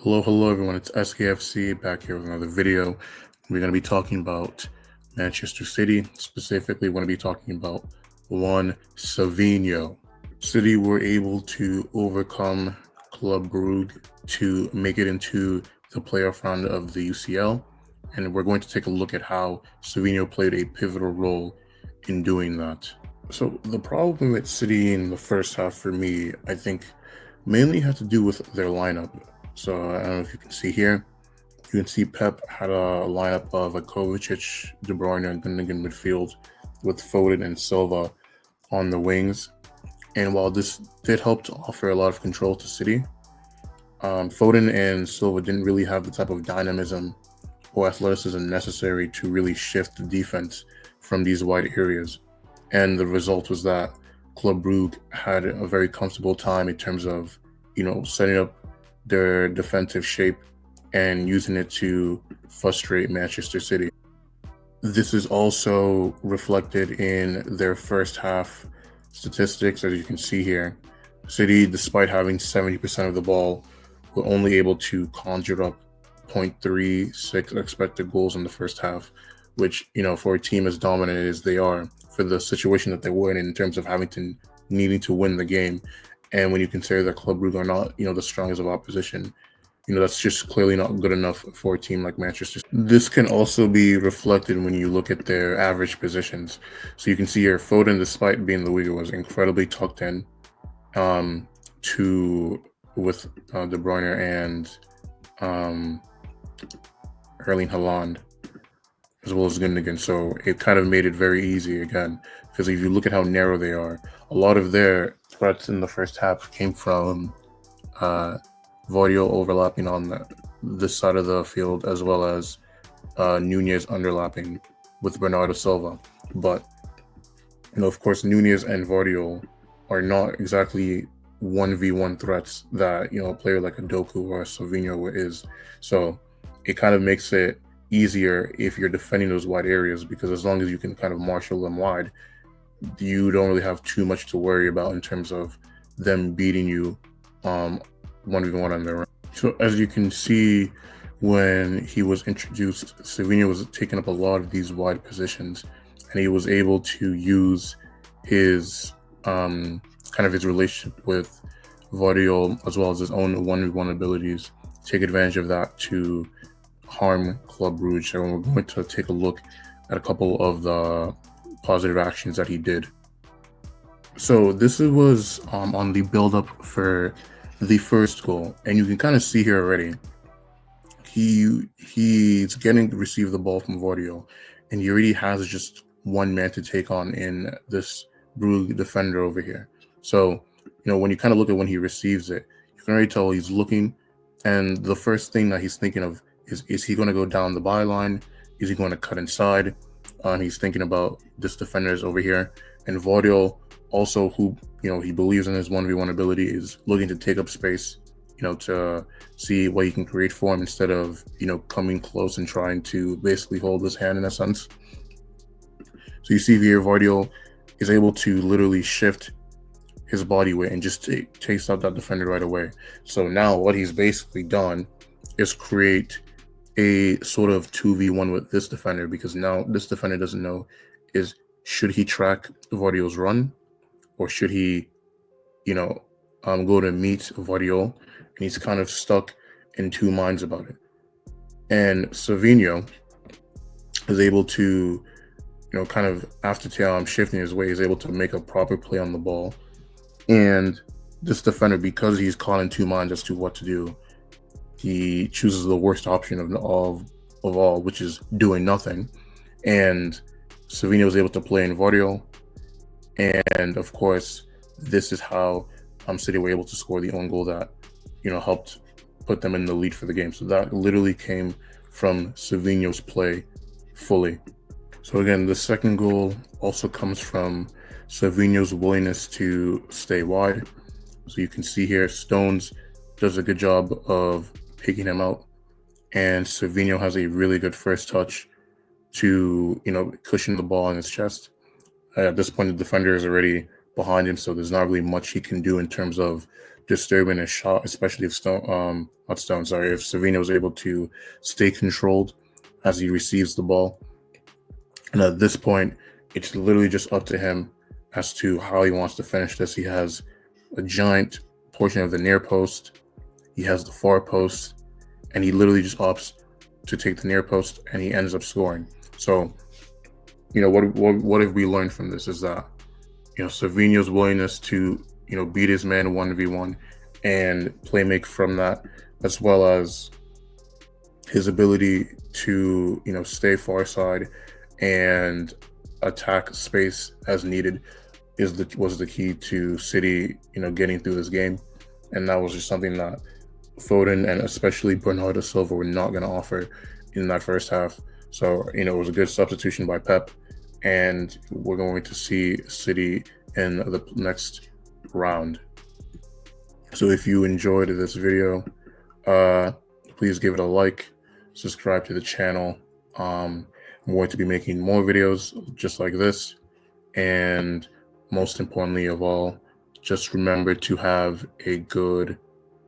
Hello everyone, it's SKFC back here with another video. We're going to be talking about Manchester City. Specifically, we're going to be talking about one Savinho. City were able to overcome Club Brugge to make it into the playoff round of the UCL. And we're going to take a look at how Savinho played a pivotal role in doing that. So the problem with City in the first half for me, I think, mainly had to do with their lineup. So I don't know if you can see here. You can see Pep had a lineup of Kovacic, De Bruyne, and Gundogan midfield with Foden and Silva on the wings. And while this did help to offer a lot of control to City, Foden and Silva didn't really have the type of dynamism or athleticism necessary to really shift the defense from these wide areas. And the result was that Club Brugge had a very comfortable time in terms of, setting up their defensive shape and using it to frustrate Manchester City. This is also reflected in their first half statistics, as you can see here. City, despite having 70% of the ball, were only able to conjure up 0.36 expected goals in the first half, which, for a team as dominant as they are, for the situation that they were in terms of needing to win the game. And when you consider that Club Brugge are not, the strongest of opposition, that's just clearly not good enough for a team like Manchester. This can also be reflected when you look at their average positions. So you can see here, Foden, despite being the winger, was incredibly tucked in with De Bruyne and Erling Haaland, as well as Gundogan. So it kind of made it very easy again, because if you look at how narrow they are, a lot of their threats in the first half came from Vodio overlapping on this side of the field, as well as Nunez underlapping with Bernardo Silva. But, of course, Nunez and Vodio are not exactly 1v1 threats that, a player like a Doku or a Savinho is. So it kind of makes it easier if you're defending those wide areas, because as long as you can kind of marshal them wide, you don't really have too much to worry about in terms of them beating you 1v1 on their own. So as you can see, when he was introduced, Savinho was taking up a lot of these wide positions, and he was able to use his his relationship with Vodio, as well as his own 1v1 abilities, take advantage of that to harm Club Brugge. And we're going to take a look at a couple of the positive actions that he did. So this was on the build-up for the first goal, and you can kind of see here already, he's getting to receive the ball from Vodio, and he already has just one man to take on in this Brugge defender over here. So, when you kind of look at when he receives it, you can already tell he's looking, and the first thing that he's thinking of is he going to go down the byline? Is he going to cut inside? He's thinking about this defender is over here. And Vodio, also, who, he believes in his 1v1 ability, is looking to take up space, to see what he can create for him instead of, coming close and trying to basically hold his hand in a sense. So you see here, Vodio is able to literally shift his body weight and just takes out that defender right away. So now what he's basically done is create a sort of 2v1 with this defender, because now this defender doesn't know should he track Vodio's run, or should he, go to meet Vodio, and he's kind of stuck in two minds about it. And Savinho is able to, kind of after shifting his way, is able to make a proper play on the ball. And this defender, because he's caught in two minds as to what to do, he chooses the worst option of all, which is doing nothing. And Savinho was able to play in Vodio, and of course, this is how City were able to score the own goal that helped put them in the lead for the game. So that literally came from Savinho's play fully. So again, the second goal also comes from Savinho's willingness to stay wide. So you can see here, Stones does a good job of picking him out, and Savinho has a really good first touch to cushion the ball in his chest. At this point, the defender is already behind him, so there's not really much he can do in terms of disturbing his shot, especially if if Savinho was able to stay controlled as he receives the ball. And at this point, it's literally just up to him as to how he wants to finish this. He has a giant portion of the near post, he has the far post, and he literally just opts to take the near post, and he ends up scoring. So, what have we learned from this is that, Savinho's willingness to, beat his man 1v1 and play make from that, as well as his ability to, stay far side and attack space as needed was the key to City, getting through this game. And that was just something that Foden and especially Bernardo Silva were not going to offer in that first half. So, it was a good substitution by Pep, and we're going to see City in the next round. So if you enjoyed this video, please give it a like, subscribe to the channel. I'm going to be making more videos just like this. And most importantly of all, just remember to have a good